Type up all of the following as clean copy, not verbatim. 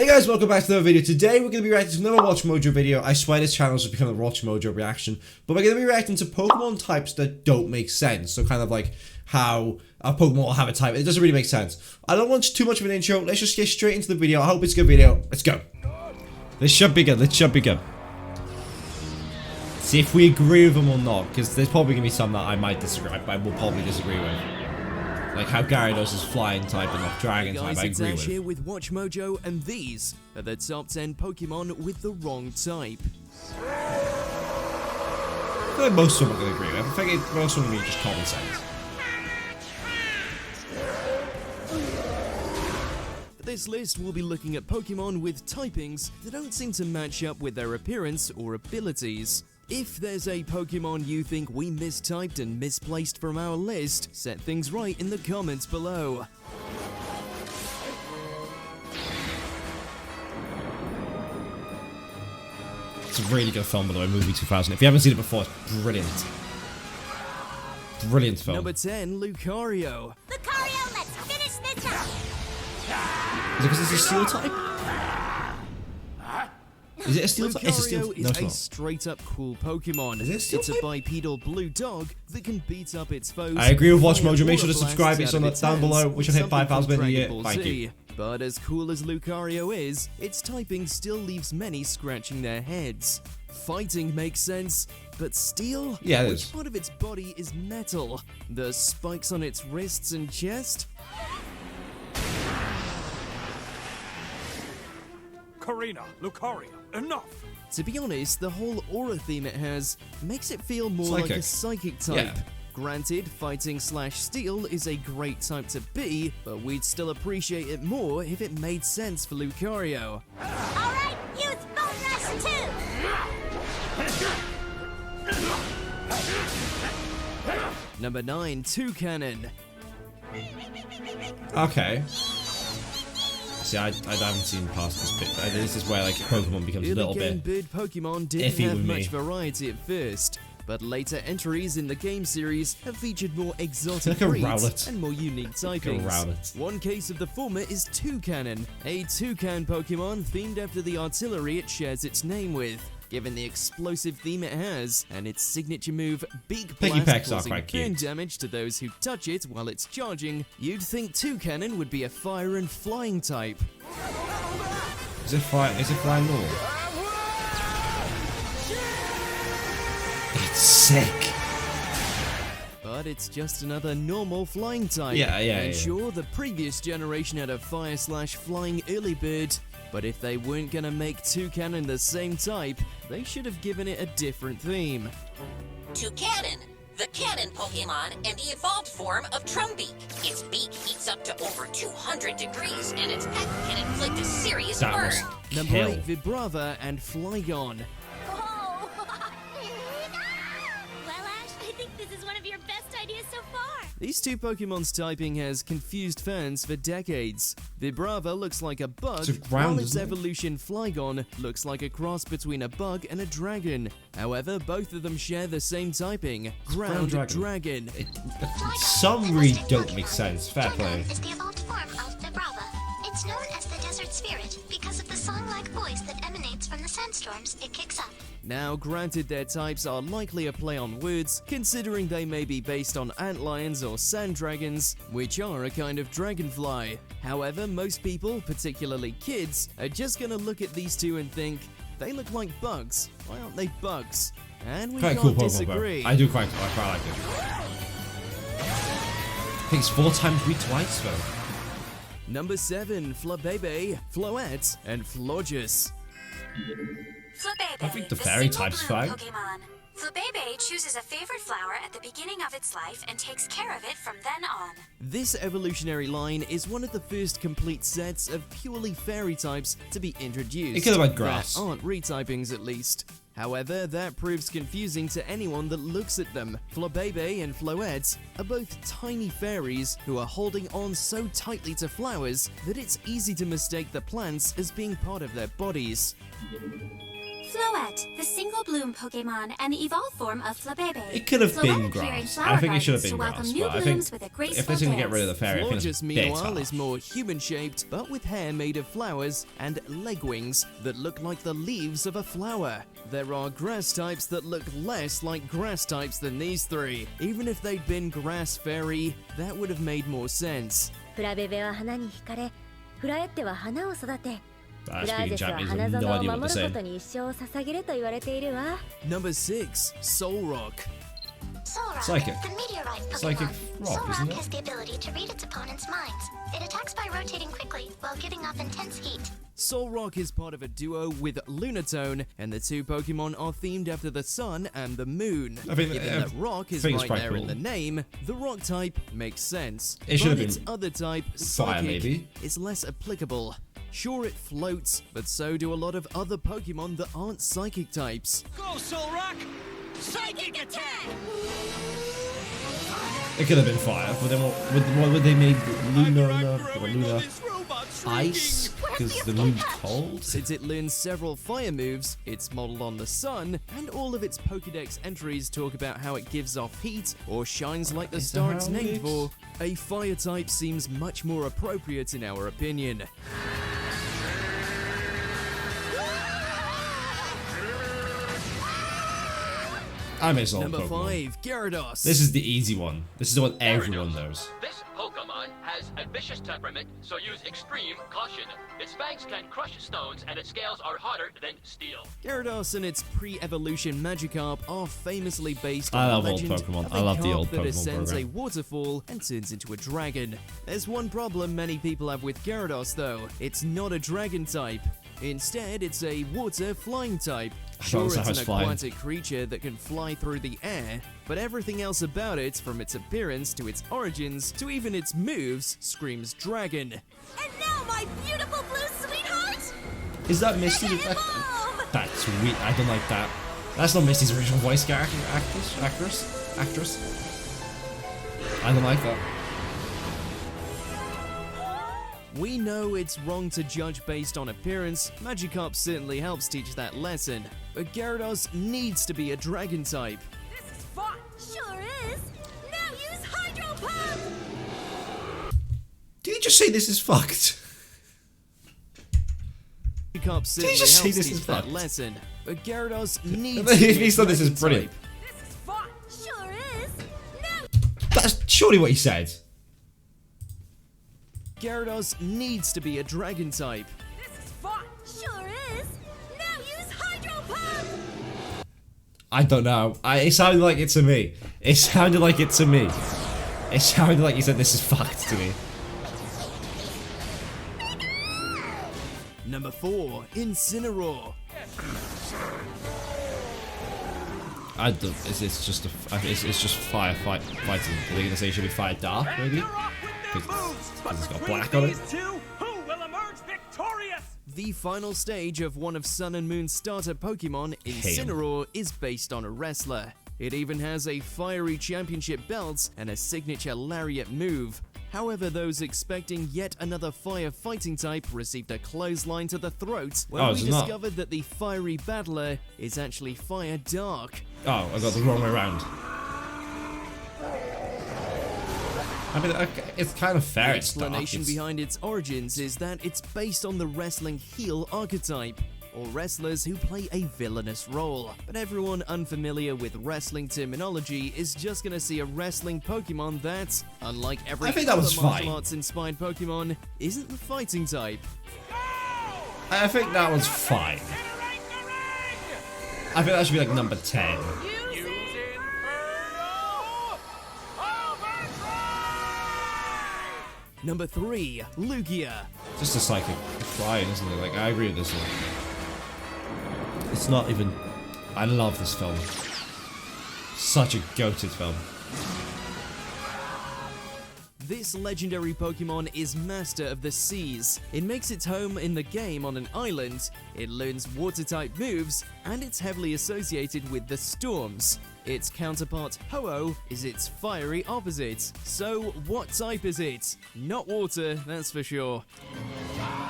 Hey guys, welcome back to another video. Today we're going to be reacting to another Watch Mojo video. I swear this channel has become a Watch Mojo reaction. But we're going to be reacting to Pokemon types that don't make sense. So kind of like how a Pokemon will have a type. It doesn't really make sense. I don't want too much of an intro. Let's just get straight into the video. I hope it's a good video. Let's go. This should be good. This should be good. See if we agree with them or not. Because there's probably going to be some that I might disagree with. I will probably disagree with. Like how Gyarados is flying type and not dragon type, I agree with. Here with Watch Mojo, and these are the top 10 Pokemon with the wrong type. I feel like most of them are going to agree with. I think most of them are just common sense. For this list, we'll be looking at Pokemon with typings that don't seem to match up with their appearance or abilities. If there's a Pokemon you think we mistyped and misplaced from our list, set things right in the comments below. It's a really good film, by the way, movie 2000. If you haven't seen it before, it's brilliant. Brilliant film. Number 10, Lucario. Lucario, let's finish this up! Is it because it's a steel type? Is it a steel type? It's a steel Lucario No, is it's a not. straight-up cool Pokemon. Is it a steel It's a type? bipedal blue dog that can beat up its foes. I agree with Watch fire Mojo. Make sure to aura subscribe. blasts It's on out the of down its below. hands, We should hit something 5,000 called in a year. Dragon Ball Thank Z. you. But as cool as Lucario is, its typing still leaves many scratching their heads. Fighting makes sense, but steel? Yeah, it Which is. part of its body is metal? The spikes on its wrists and chest? Karina, Lucario, enough! To be honest, the whole aura theme it has makes it feel more like a psychic type. Yeah. Granted, fighting/steel is a great type to be, but we'd still appreciate it more if it made sense for Lucario. Alright, use Bone Rush 2! Number 9, Toucannon. Okay. See, I haven't seen past this bit. This is where like Pokemon becomes a Early little game bit. bird Pokemon didn't iffy have with me. much variety at first, but later entries in the game series have featured more exotic like a breeds Rowlet. and more unique typings. Rowlet. One case of the former is Toucannon, a toucan Pokemon themed after the artillery it shares its name with. Given the explosive theme it has, and its signature move, Beak Piggy Blast, Pecks are causing quite burn cute. damage to those who touch it while it's charging, you'd think Toucannon would be a fire and flying type. Is it flying? Is it flying normal? It's sick. But it's just another normal flying type. Yeah. And sure, the previous generation had a fire/flying early bird, but if they weren't gonna make Toucannon the same type, they should have given it a different theme. Toucannon, the cannon Pokemon and the evolved form of Trumbeak. Its beak heats up to over 200 degrees and its peck can inflict a serious That burn. was Number kill. 8, Vibrava and Flygon. Oh! Well, Ash, I think this is one of your best ideas so far! These two Pokemon's typing has confused fans for decades. Vibrava looks like a bug, It's a ground, while its isn't it? evolution Flygon looks like a cross between a bug and a dragon. However, both of them share the same typing, ground dragon. Some really don't make sense. Fair play. Flygon is the evolved form of Vibrava. It's known as the Desert Spirit because of the song-like voice that emanates from the sandstorms it kicks up. Now, granted their types are likely a play on words, considering they may be based on antlions or sand dragons, which are a kind of dragonfly. However, most people, particularly kids, are just gonna look at these two and think, they look like bugs. Why aren't they bugs? And we Quite can't cool Pokemon, bro. disagree. I do quite like it. I think it's 4 times we twice though. Number 7, Flabebe, Floette, and Florges. Flabebe, I think the the fairy single type's bloom fine. Pokemon. Flabebe chooses a favorite flower at the beginning of its life and takes care of it from then on. This evolutionary line is one of the first complete sets of purely fairy types to be introduced. It could have been grass. That aren't retypings at least. However, that proves confusing to anyone that looks at them. Flabebe and Floette are both tiny fairies who are holding on so tightly to flowers that it's easy to mistake the plants as being part of their bodies. Floette, the single bloom Pokemon and the evolved form of Flabebe. It could have Floette been appear in grass. flower I think it should have gardens been to welcome grass, new but I blooms think with a if graceful they're going to get rid of the dance. fairy, I think Florges, it's meanwhile, better. is more human-shaped, but with hair made of flowers and leg wings that look like the leaves of a flower. There are grass types that look less like grass types than these three. Even if they'd been grass fairy, that would have made more sense. フラベベは花に惹かれ、フラエッテは花を育て、 I フラー speak ゼ in スは Japanese, I 花 have no 園を idea what 守 they're ること saying. に一生を捧げると言われているわ。 Number 6, Solrock. Solrock, Psychic. the meteorite Pokemon. Psychic rock, isn't Solrock it? has the ability to read its opponent's minds. It attacks by rotating quickly while giving off intense heat. Solrock is part of a duo with Lunatone, and the two Pokemon are themed after the sun and the moon. I think, Given that rock is think it's right quite there in cool. the name, the rock type makes sense. It should but have its been other type, fire, Psychic, maybe. is less applicable. Sure, it floats, but so do a lot of other Pokemon that aren't psychic types. Go, Solrock! Psychic attack! It could have been fire, but then what would they make Luna ice? Because the moon's cold? Since it learns several fire moves, it's modeled on the sun, and all of its Pokedex entries talk about how it gives off heat or shines like the Is that star how it's it named works? for. A fire type seems much more appropriate in our opinion. I miss all Number Pokemon. 5, Gyarados. This is the easy one. This is the one everyone knows. This Pokemon has a vicious temperament, so use extreme caution. Its fangs can crush stones, and its scales are harder than steel. Gyarados and its pre-evolution Magikarp are famously based I on love the old legend Pokemon. of I a love the carp old that Pokemon ascends program. a waterfall and turns into a dragon. There's one problem many people have with Gyarados though. It's not a dragon type. Instead, it's a water flying type. Sure, understand how it's it's an flying. aquatic creature that can fly through the air, but everything else about it, from its appearance to its origins to even its moves, screams dragon. And now, my beautiful blue sweetheart! Is that Misty? Evolve! That's weird. I don't like that. That's not Misty's original voice character, actress. I don't like that. We know it's wrong to judge based on appearance. Magikarp certainly helps teach that lesson. But Gyarados needs to be a dragon type. This is fun! Sure is! Now use Hydro Pump! Did you just say this is fucked? Magikarp certainly just say helps this teach is that fucked? lesson. But Gyarados needs to If be he a said this is dragon brilliant. type. This is fun! Sure is! Now That's surely what he said. Gyarados needs to be a dragon type. this is fun! Sure is! Now use Hydro Pump! I don't know. It sounded like it to me. It sounded like it to me. It sounded like he said this is fucked to me. Number 4, Incineroar. I don't. It's just it's just fighting. Are they gonna say it should be fire dark maybe? They're off with their moves, but it's got between black on it. these two, who will emerge victorious? The final stage of one of Sun and Moon's starter Pokemon, Incineroar, is based on a wrestler. It even has a fiery championship belt and a signature lariat move. However, those expecting yet another fire fighting type received a clothesline to the throat when Oh, we it's not. discovered that the fiery battler is actually Fire Dark. Oh, I got the wrong way around. I mean, it's kind of fair. The It's dark. explanation It's- behind its origins is that it's based on the wrestling heel archetype, or wrestlers who play a villainous role. But everyone unfamiliar with wrestling terminology is just gonna see a wrestling Pokemon that, unlike every I think that other was martial fine. arts inspired Pokemon, isn't the fighting type. I think that was fine. Iterate the ring! I think that should be like number 10. Use Inferno! Overdrive! Number 3, Lugia. Just a psychic crying, isn't it? Like, I agree with this one. It's not even... I love this film. Such a goated film. This legendary Pokemon is Master of the Seas. It makes its home in the game on an island, it learns water-type moves, and it's heavily associated with the storms. Its counterpart, Ho-Oh, is its fiery opposite. So, what type is it? Not water, that's for sure.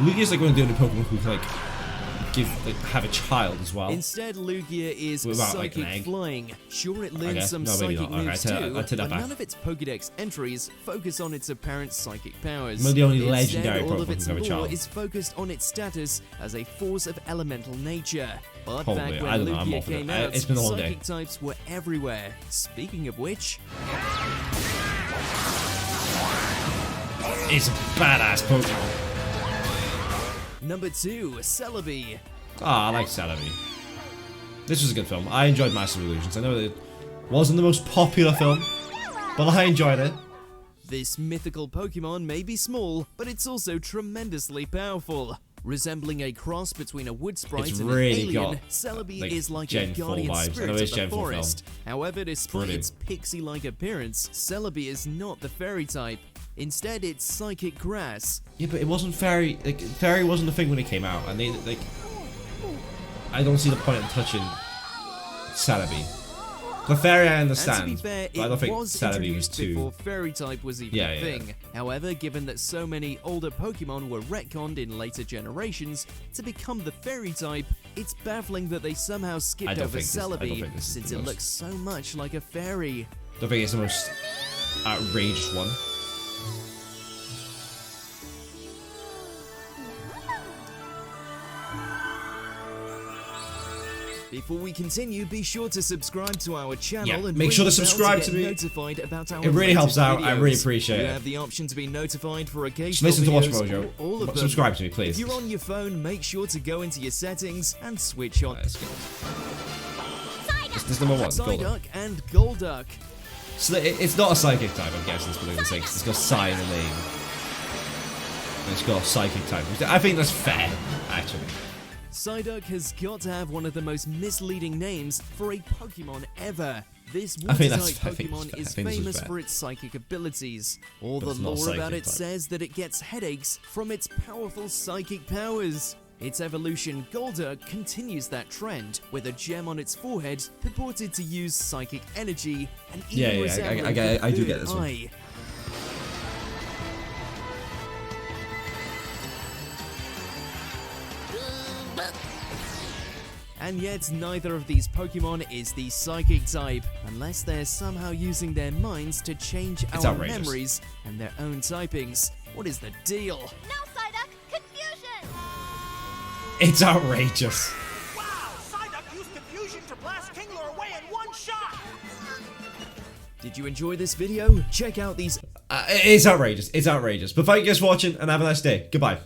Lugia's like one of the only Pokemon who can, like, have a child as well. Instead, Lugia is Without, like, an psychic egg. flying. Sure, it learns guess. some No, maybe psychic not. Okay, moves I take too, that but back. none of its Pokédex entries focus on its apparent psychic powers. One of the only Instead, legendary all of Pokemon its to have a lore child. is focused on its status as a force of elemental nature. But Probably. back I when don't know, I'm Lugia off with it. came out, It's been a long day. psychic types were everywhere. Speaking of which, It's a badass Pokemon. number 2, Celebi. Ah, I like Celebi. This was a good film. I enjoyed Master of Illusions. I know it wasn't the most popular film, but I enjoyed it. This mythical Pokemon may be small, but it's also tremendously powerful. Resembling a cross between a wood sprite It's and really an alien, got, Celebi like, is like Gen a 4 guardian vibes. I know spirit it's of the Gen 4 forest. However, despite Brilliant. its pixie-like appearance, Celebi is not the fairy type. Instead, it's psychic grass. Yeah, but it wasn't fairy. Like, fairy wasn't a thing when it came out, and they like. I don't see the point in touching Celebi. The fairy I And to understand, be fair, but I don't it think was Celebi was introduced too. before fairy type was even Yeah, a yeah. thing. However, given that so many older Pokemon were retconned in later generations to become the fairy type, it's baffling that they somehow I skipped don't over think this- I don't Celebi, think this is since the it most- looks so much like a fairy. I don't think it's the most outrageous one. Before we continue, be sure to subscribe to our channel Yeah, and make ring sure the to bell subscribe get to me. notified about our It really helps latest out. I really videos. appreciate You it. have the option to be notified for Just occasional listen to Watch videos Mojo. or all of them. Subscribe to me, please. If you're on your phone, make sure to go into your settings and switch on Let's go. This is number 1. Golden. Psyduck and Golduck. So it's not a psychic type, I'm guessing. It's because it's got Psy in the name. And it's got a psychic type. I think that's fair, actually. Psyduck has got to have one of the most misleading names for a Pokemon ever. This I think that's- water-type I think it's Pokemon fair. is I think this is famous fair. for its psychic abilities. All But the it's not lore about psychic it type. says that it gets headaches from its powerful psychic powers. Its evolution, Golduck, continues that trend, with a gem on its forehead purported to use psychic energy and even Yeah, resembling I the do get third this one. eye. And yet, neither of these Pokemon is the Psychic type, unless they're somehow using their minds to change It's our outrageous. memories and their own typings. What is the deal? Now, Psyduck, confusion! It's outrageous. Wow! Psyduck used confusion to blast Kingler away in one shot! Did you enjoy this video? Check out these It's outrageous. It's outrageous. But thank you guys for watching, and have a nice day. Goodbye.